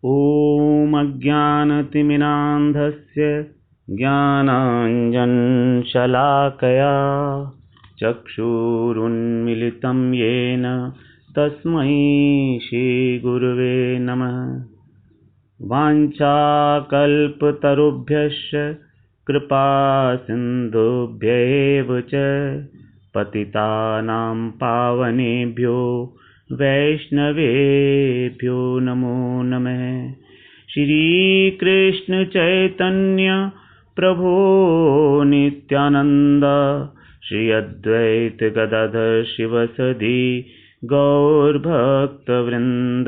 ॐ अज्ञानतिमिरान्धस्य ज्ञानाञ्जनशलाकया चक्षुरुन्मिलितं येन तस्मै श्रीगुरुवे नमः। वाञ्छाकल्पतरुभ्यश्च कृपासिन्धुभ्यैव च पतितानां पावनेभ्यो वैष्णवेभ्यो नमो नमः। श्री कृष्ण चैतन्य प्रभो नित्यानंद श्री अद्वैत गदाधर शिवसदि गौर भक्त वृंद।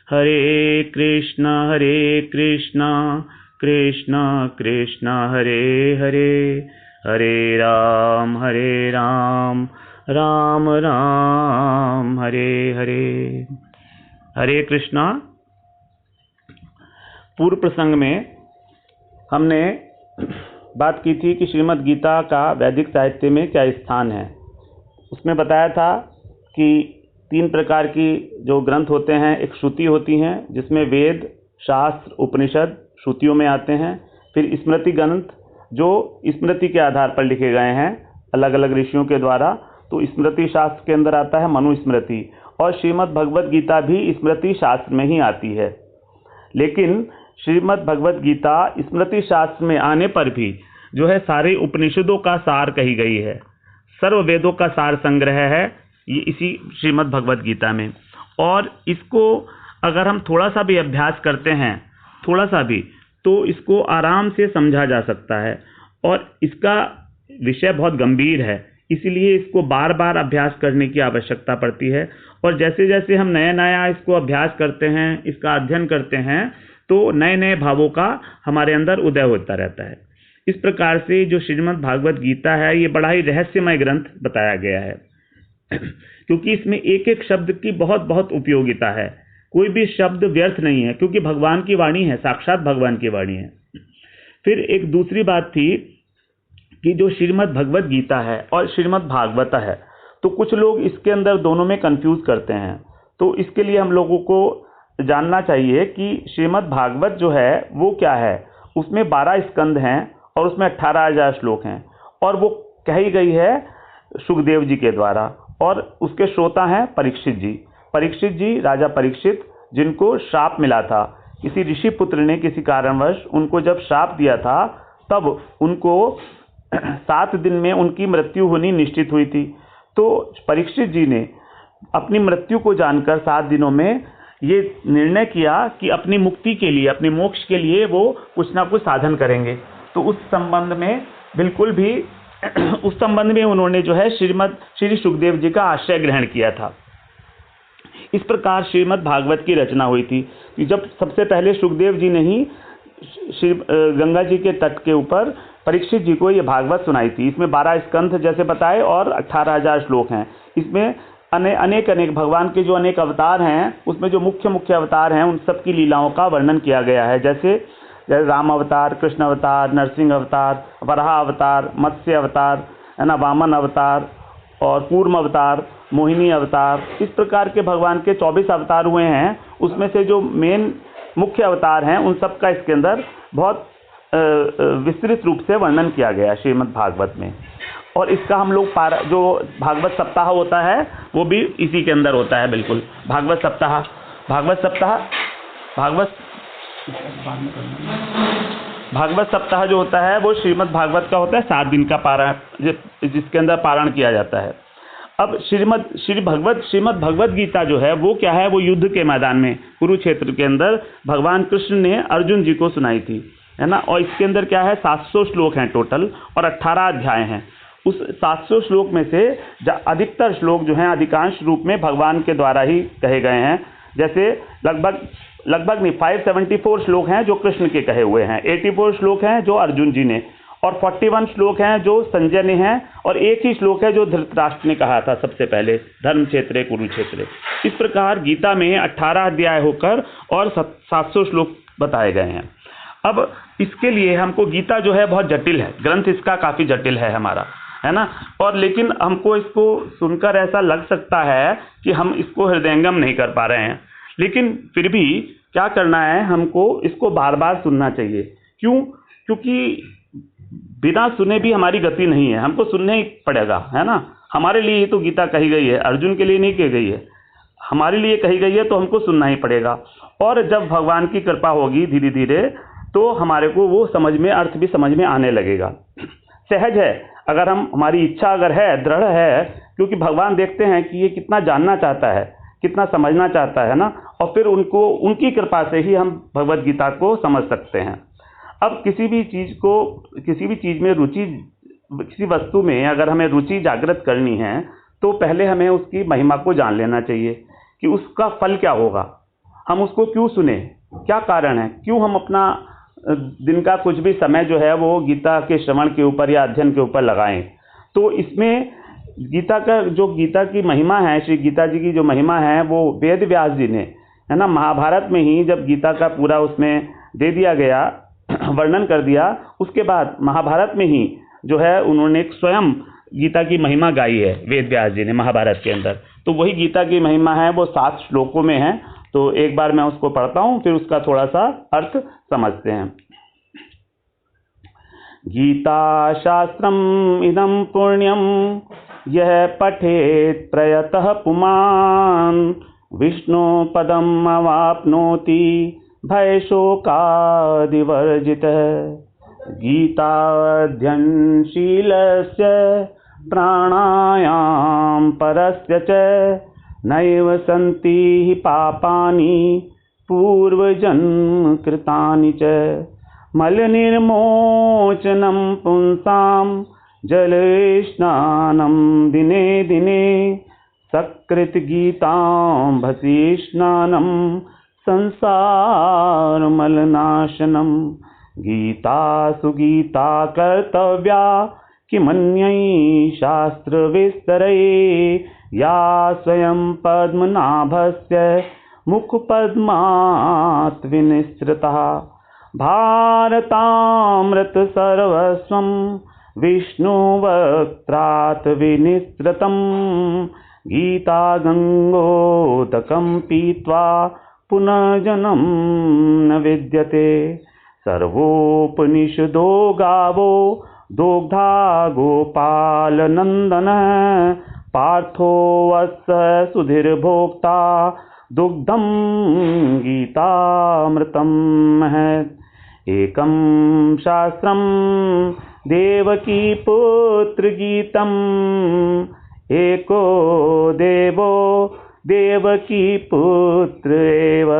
हरे कृष्णा कृष्ण कृष्ण हरे हरे, हरे राम राम राम हरे हरे। हरे कृष्णा। पूर्व प्रसंग में हमने बात की थी कि श्रीमद् गीता का वैदिक साहित्य में क्या स्थान है। उसमें बताया था कि 3 प्रकार की जो ग्रंथ होते हैं, एक श्रुति होती हैं जिसमें वेद शास्त्र उपनिषद श्रुतियों में आते हैं। फिर स्मृति ग्रंथ जो स्मृति के आधार पर लिखे गए हैं अलग अलग ऋषियों के द्वारा, तो स्मृति शास्त्र के अंदर आता है मनुस्मृति, और श्रीमद् भगवद गीता भी स्मृति शास्त्र में ही आती है। लेकिन श्रीमद् भगवद गीता स्मृति शास्त्र में आने पर भी जो है सारे उपनिषदों का सार कही गई है, सर्व वेदों का सार संग्रह है ये इसी श्रीमद् भगवद गीता में। और इसको अगर हम थोड़ा सा भी अभ्यास करते हैं, थोड़ा सा भी, तो इसको आराम से समझा जा सकता है। और इसका विषय बहुत गंभीर है, इसीलिए इसको बार बार अभ्यास करने की आवश्यकता पड़ती है। और जैसे जैसे हम नया इसको अभ्यास करते हैं, इसका अध्ययन करते हैं, तो नए नए भावों का हमारे अंदर उदय होता रहता है। इस प्रकार से जो श्रीमद् भागवत गीता है ये बड़ा ही रहस्यमय ग्रंथ बताया गया है क्योंकि इसमें एक एक शब्द की बहुत बहुत उपयोगिता है। कोई भी शब्द व्यर्थ नहीं है क्योंकि भगवान की वाणी है, साक्षात भगवान की वाणी है। फिर एक दूसरी बात थी कि जो श्रीमद् भगवत गीता है और श्रीमद् भागवत है, तो कुछ लोग इसके अंदर दोनों में कंफ्यूज करते हैं। तो इसके लिए हम लोगों को जानना चाहिए कि श्रीमद् भागवत जो है वो क्या है। उसमें 12 स्कंद हैं और उसमें 18,000 श्लोक हैं, और वो कही गई है सुखदेव जी के द्वारा, और उसके श्रोता हैं परीक्षित जी। परीक्षित जी, राजा परीक्षित, जिनको श्राप मिला था, किसी ऋषि पुत्र ने किसी कारणवश उनको जब श्राप दिया था, तब उनको 7 दिन में उनकी मृत्यु होनी निश्चित हुई थी। तो परीक्षित जी ने अपनी मृत्यु को जानकर 7 दिनों में ये निर्णय किया कि अपनी मुक्ति के लिए, अपने मोक्ष के लिए वो कुछ ना कुछ साधन करेंगे। तो उस संबंध में बिल्कुल भी उस संबंध में उन्होंने जो है श्री सुखदेव जी का आश्रय ग्रहण किया था। इस प्रकार श्रीमद् भागवत की रचना हुई थी कि जब सबसे पहले सुखदेव जी ने ही श्री गंगा जी के तट के ऊपर परीक्षित जी को ये भागवत सुनाई थी। इसमें 12 स्कंध जैसे बताए और 18,000 श्लोक हैं। इसमें अनेक भगवान के जो अनेक अवतार हैं, उसमें जो मुख्य अवतार हैं उन सब की लीलाओं का वर्णन किया गया है। जैसे राम अवतार, कृष्ण अवतार, नरसिंह अवतार, वराह अवतार, मत्स्य अवतार, है ना, वामन अवतार और कूर्म अवतार, मोहिनी अवतार। इस प्रकार के भगवान के 24 अवतार हुए हैं। उसमें से जो मेन मुख्य अवतार हैं उन सब का इसके अंदर बहुत विस्तृत रूप से वर्णन किया गया श्रीमद् भागवत में। और इसका हम लोग जो भागवत सप्ताह होता है वो भी इसी के अंदर होता है। बिल्कुल भागवत सप्ताह जो होता है वो श्रीमद् भागवत का होता है, 7 दिन का पारायण, जिसके अंदर पारायण किया जाता है। अब श्रीमद् भगवत गीता जो है वो क्या है, वो युद्ध के मैदान में कुरुक्षेत्र के अंदर भगवान कृष्ण ने अर्जुन जी को सुनाई थी, है ना। और इसके अंदर क्या है, 700 श्लोक हैं टोटल और 18 अध्याय हैं। उस 700 श्लोक में से अधिकतर श्लोक जो हैं अधिकांश रूप में भगवान के द्वारा ही कहे गए हैं। जैसे लगभग नहीं 574 श्लोक हैं जो कृष्ण के कहे हुए हैं, 84 श्लोक हैं जो अर्जुन जी ने, और 41 श्लोक हैं जो संजय ने हैं, और एक ही श्लोक है जो धृतराष्ट्र ने कहा था सबसे पहले, धर्म क्षेत्रे कुरुक्षेत्रे। इस प्रकार गीता में 18 अध्याय होकर और 700 श्लोक बताए गए हैं। अब इसके लिए हमको गीता जो है बहुत जटिल है, ग्रंथ इसका काफ़ी जटिल है हमारा, है ना। और लेकिन हमको इसको सुनकर ऐसा लग सकता है कि हम इसको हृदयंगम नहीं कर पा रहे हैं, लेकिन फिर भी क्या करना है, हमको इसको बार बार सुनना चाहिए। क्यों? क्योंकि बिना सुने भी हमारी गति नहीं है, हमको सुनना ही पड़ेगा, है ना। हमारे लिए ही तो गीता कही गई है, अर्जुन के लिए नहीं कही गई है, हमारे लिए कही गई है, तो हमको सुनना ही पड़ेगा। और जब भगवान की कृपा होगी धीरे धीरे, तो हमारे को वो समझ में, अर्थ भी समझ में आने लगेगा। सहज है, अगर हमारी इच्छा अगर है, दृढ़ है, क्योंकि भगवान देखते हैं कि ये कितना जानना चाहता है, कितना समझना चाहता है ना, और फिर उनको, उनकी कृपा से ही हम भगवद गीता को समझ सकते हैं। अब किसी भी चीज़ में रुचि, किसी वस्तु में अगर हमें रुचि जागृत करनी है, तो पहले हमें उसकी महिमा को जान लेना चाहिए कि उसका फल क्या होगा, हम उसको क्यों सुने, क्या कारण है, क्यों हम अपना दिन का कुछ भी समय जो है वो गीता के श्रवण के ऊपर या अध्ययन के ऊपर लगाएं। तो इसमें गीता की महिमा है, श्री गीता जी की जो महिमा है, वो वेद व्यास जी ने, है ना, महाभारत में ही जब गीता का पूरा उसमें दे दिया गया, वर्णन कर दिया, उसके बाद महाभारत में ही जो है उन्होंने एक स्वयं गीता की महिमा गाई है वेद व्यास जी ने महाभारत के अंदर। तो वही गीता की महिमा है, वो 7 श्लोकों में है। तो एक बार मैं उसको पढ़ता हूँ, फिर उसका थोड़ा सा अर्थ समझते हैं। गीता शास्त्रम इदं पुण्यम यह पठेत प्रयतः पुमान् विष्णु पदम अवाप्नोति भय शोकादिवर्जितः। गीताध्ययनशीलस्य प्राणायाम परस्य च नैव सन्ति हि पापानि पूर्वजन्म कृतानि च। मलनिर्मोचनं पुंसां जलस्नानं दिने दिने सकृतगीतां भसी स्नानं संसारमलनाशनं। गीता सुगीता कर्तव्या किमन्यै शास्त्रविस्तरै या स्वयं पद्मनाभस्य मुखपद्मात् विनिसृतः। भारतामृत सर्वस्वं विष्णुवक्त्रात् विनिसृतं। गीता गंगोदकं पीत्वा पुनर्जन्म न विद्यते। सर्वोपनिषदो गावो दोग्धा गोपालनंदन। पार्थो वत्स सुधीर्भोक्ता दुग्धं गीतामृतं महत्। एकं शास्त्रं देवकी पुत्र गीतम् एको देवो देवकी पुत्र एव।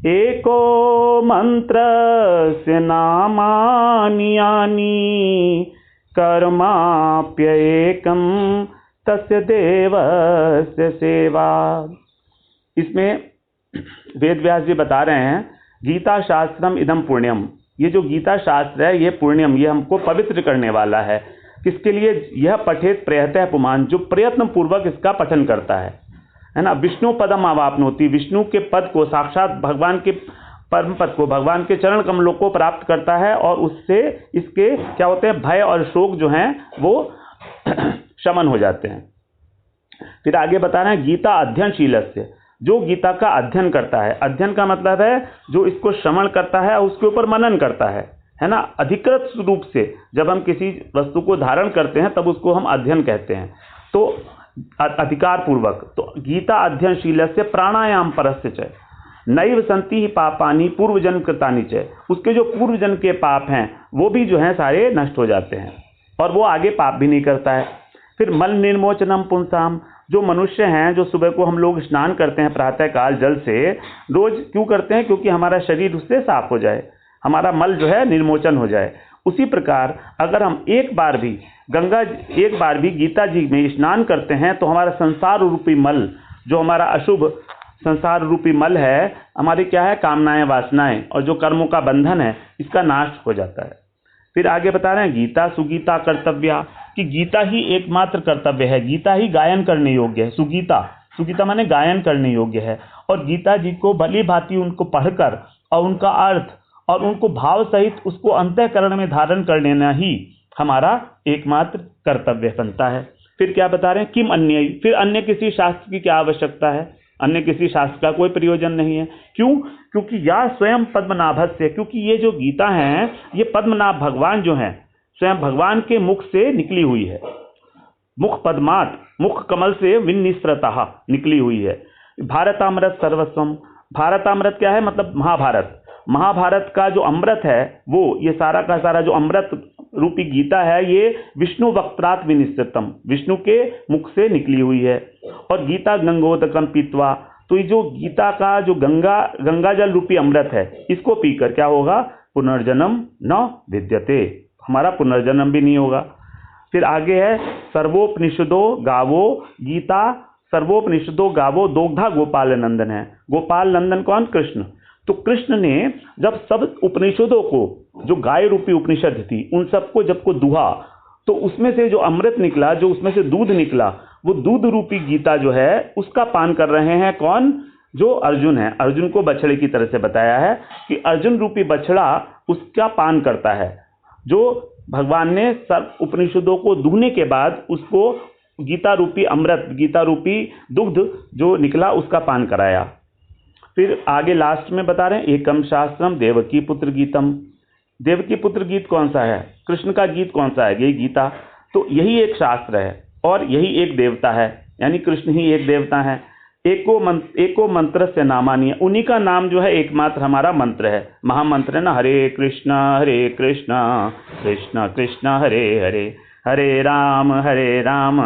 एको मंत्रस्य नामानि यानि कर्माप्येकं तस्य देवस्य सेवा। इसमें वेद व्यास जी बता रहे हैं, गीता शास्त्रम इदम पुण्यम, ये जो गीता शास्त्र है ये पुण्यम, ये हमको पवित्र करने वाला है। किसके लिए? यह पठेत प्रयतः पुमान, जो प्रयत्न पूर्वक इसका पठन करता है ना। विष्णु पदम अवाप्नोति, विष्णु के पद को, साक्षात भगवान के परम पद को, भगवान के चरण कमलों को प्राप्त करता है, और उससे इसके क्या होते हैं, भय और शोक जो हैं वो शमन हो जाते हैं। फिर आगे बता रहे हैं, गीता अध्ययनशीलस्य, जो गीता का अध्ययन करता है, अध्ययन का मतलब है जो इसको श्रवण करता है और उसके ऊपर मनन करता है ना। अधिकृत रूप से जब हम किसी वस्तु को धारण करते हैं तब उसको हम अध्ययन कहते हैं, तो अधिकार पूर्वक। तो गीता अध्ययनशीलस्य प्राणायाम परस्य च नैव सन्ति ही पापानि पूर्वजन्म कृतानि च, उसके जो पूर्वजन्म के पाप हैं वो भी जो हैं सारे नष्ट हो जाते हैं, और वो आगे पाप भी नहीं करता है। फिर मल निर्मोचनम पुंसाम, जो मनुष्य हैं, जो सुबह को हम लोग स्नान करते हैं प्रातःकाल जल से, रोज क्यों करते हैं? क्योंकि हमारा शरीर उससे साफ हो जाए, हमारा मल जो है निर्मोचन हो जाए। उसी प्रकार अगर हम एक बार भी गीता जी में स्नान करते हैं तो हमारा संसार रूपी मल, जो हमारा अशुभ संसार रूपी मल है, हमारी क्या है, कामनाएं, वासनाएं और जो कर्मों का बंधन है, इसका नाश हो जाता है। फिर आगे बता रहे हैं, गीता सुगीता कर्तव्या, कि गीता ही एकमात्र कर्तव्य है, गीता ही गायन करने योग्य है। सुगीता माने गायन करने योग्य है, और गीता जी को भली भांति उनको पढ़कर और उनका अर्थ और उनको भाव सहित उसको अंतःकरण में धारण कर लेना ही हमारा एकमात्र कर्तव्य बनता है। फिर क्या बता रहे हैं, किम अन्य, फिर अन्य किसी शास्त्र की क्या आवश्यकता है? अन्य किसी शास्त्र का कोई प्रयोजन नहीं है। क्यों? क्योंकि या स्वयं पद्मनाभस्य, क्योंकि ये जो गीता है ये पद्मनाभ भगवान जो हैं स्वयं भगवान के मुख से निकली हुई है। मुख पद्मात, मुख कमल से विनिसृतः निकली हुई है। भारतामृत सर्वस्वम, भारतामृत क्या है? मतलब महाभारत। महाभारत का जो अमृत है वो, ये सारा का सारा जो अमृत रूपी गीता है ये विष्णु वक्त्रात् विनिश्चितम, विष्णु के मुख से निकली हुई है। और गीता गंगोदकम पीत्वा, तो ये जो गीता का जो गंगा जल रूपी अमृत है इसको पीकर क्या होगा? पुनर्जन्म न विद्यते, हमारा पुनर्जन्म भी नहीं होगा। फिर आगे है सर्वोपनिषदो गावो गीता, सर्वोपनिषदो गावो दोग्धा गोपाल नंदन है। गोपाल नंदन कौन? कृष्ण। तो कृष्ण ने जब सब उपनिषदों को, जो गाय रूपी उपनिषद थी उन सबको जब को दुहा, तो उसमें से जो अमृत निकला, जो उसमें से दूध निकला, वो दूध रूपी गीता जो है उसका पान कर रहे हैं कौन? जो अर्जुन है। अर्जुन को बछड़े की तरह से बताया है कि अर्जुन रूपी बछड़ा उसका पान करता है, जो भगवान ने सब उपनिषदों को दूहने के बाद उसको गीता रूपी अमृत, गीता रूपी दुग्ध जो निकला उसका पान कराया। फिर आगे लास्ट में बता रहे हैं एकम शास्त्रम देवकी पुत्र गीतम। देवकी पुत्र गीत कौन सा है? कृष्ण का गीत कौन सा है? यही गीता। तो यही एक शास्त्र है और यही एक देवता है, यानी कृष्ण ही एक देवता है। एको मंत्र से नामानीय, उन्हीं का नाम जो है एकमात्र हमारा मंत्र है, महामंत्र है ना। हरे कृष्णा कृष्ण कृष्ण हरे हरे, हरे राम राम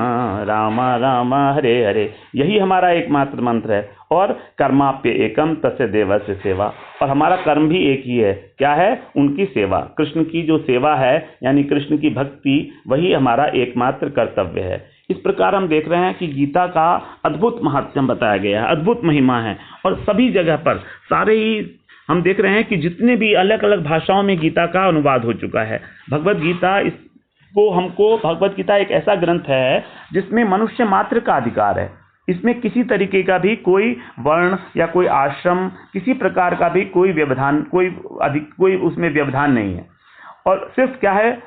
राम हरे हरे, यही हमारा एकमात्र मंत्र है। और कर्माप्य एकम तस्य देवस्य सेवा, और हमारा कर्म भी एक ही है, क्या है? उनकी सेवा, कृष्ण की जो सेवा है यानी कृष्ण की भक्ति, वही हमारा एकमात्र कर्तव्य है। इस प्रकार हम देख रहे हैं कि गीता का अद्भुत महात्म्य बताया गया है, अद्भुत महिमा है। और सभी जगह पर सारे ही हम देख रहे हैं कि जितने भी अलग अलग भाषाओं में गीता का अनुवाद हो चुका है। भगवत गीता भगवत गीता एक ऐसा ग्रंथ है जिसमें मनुष्य मात्र का अधिकार है। इसमें किसी तरीके का भी कोई वर्ण या कोई आश्रम, किसी प्रकार का भी कोई व्यवधान, कोई उसमें व्यवधान नहीं है। और सिर्फ क्या है?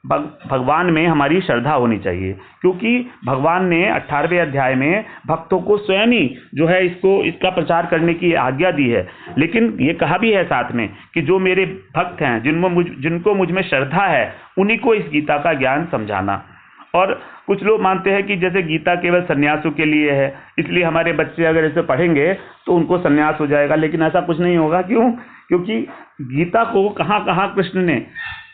भगवान में हमारी श्रद्धा होनी चाहिए, क्योंकि भगवान ने 18वें अध्याय में भक्तों को स्वयं ही जो है इसका प्रचार करने की आज्ञा दी है। लेकिन ये कहा भी है साथ में कि जो मेरे भक्त हैं, जिनको मुझ में श्रद्धा है, उन्हीं को इस गीता का ज्ञान समझाना। और कुछ लोग मानते हैं कि जैसे गीता केवल सन्यासों के लिए है, इसलिए हमारे बच्चे अगर इसे पढ़ेंगे तो उनको सन्यास हो जाएगा। लेकिन ऐसा कुछ नहीं होगा। क्यों? क्योंकि गीता को कहाँ कहाँ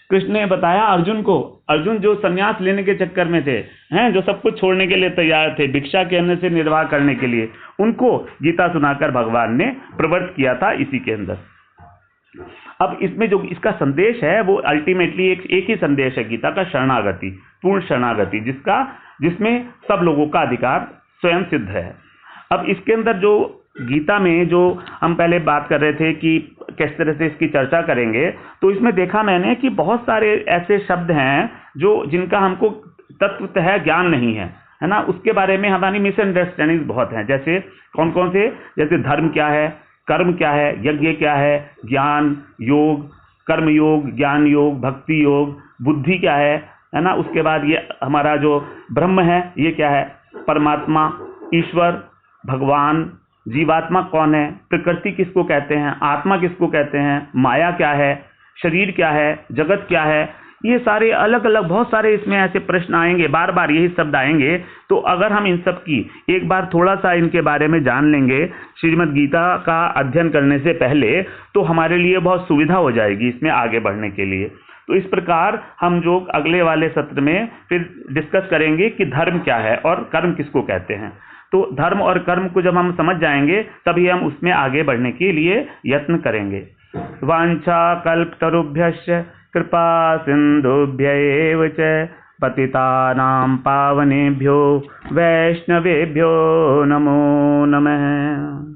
कृष्ण ने बताया अर्जुन को। अर्जुन जो सन्यास लेने के चक्कर में थे, जो सब कुछ छोड़ने के लिए तैयार थे, भिक्षा के अन्न से निर्वाह करने के लिए, उनको गीता सुनाकर भगवान ने प्रवृत्त किया था इसी के अंदर। अब इसमें जो इसका संदेश है वो अल्टीमेटली एक ही संदेश है गीता का, शरणागति, पूर्ण शरणागति, जिसमें सब लोगों का अधिकार स्वयं सिद्ध है। अब इसके अंदर जो गीता में जो हम पहले बात कर रहे थे कि किस तरह से इसकी चर्चा करेंगे, तो इसमें देखा मैंने कि बहुत सारे ऐसे शब्द हैं जिनका हमको तत्वतः ज्ञान नहीं है ना। उसके बारे में हमारी मिसअंडरस्टैंडिंग बहुत हैं। जैसे कौन कौन से? जैसे धर्म क्या है, कर्म क्या है, यज्ञ क्या है, ज्ञान योग, कर्म योग, ज्ञान योग, भक्ति योग, बुद्धि क्या है ना। उसके बाद ये हमारा जो ब्रह्म है ये क्या है, परमात्मा, ईश्वर, भगवान, जीवात्मा कौन है, प्रकृति किसको कहते हैं, आत्मा किसको कहते हैं, माया क्या है, शरीर क्या है, जगत क्या है। ये सारे अलग अलग बहुत सारे इसमें ऐसे प्रश्न आएंगे, बार बार यही शब्द आएंगे। तो अगर हम इन सब की एक बार थोड़ा सा इनके बारे में जान लेंगे श्रीमद् गीता का अध्ययन करने से पहले, तो हमारे लिए बहुत सुविधा हो जाएगी इसमें आगे बढ़ने के लिए। तो इस प्रकार हम जो अगले वाले सत्र में फिर डिस्कस करेंगे कि धर्म क्या है और कर्म किसको कहते हैं। तो धर्म और कर्म को जब हम समझ जाएंगे तभी हम उसमें आगे बढ़ने के लिए यत्न करेंगे। वांछा कल्पतरुभ्यश्च कृपा सिंधुभ्य एव च पतितानां पावनेभ्यो वैष्णवेभ्यो नमो नमः।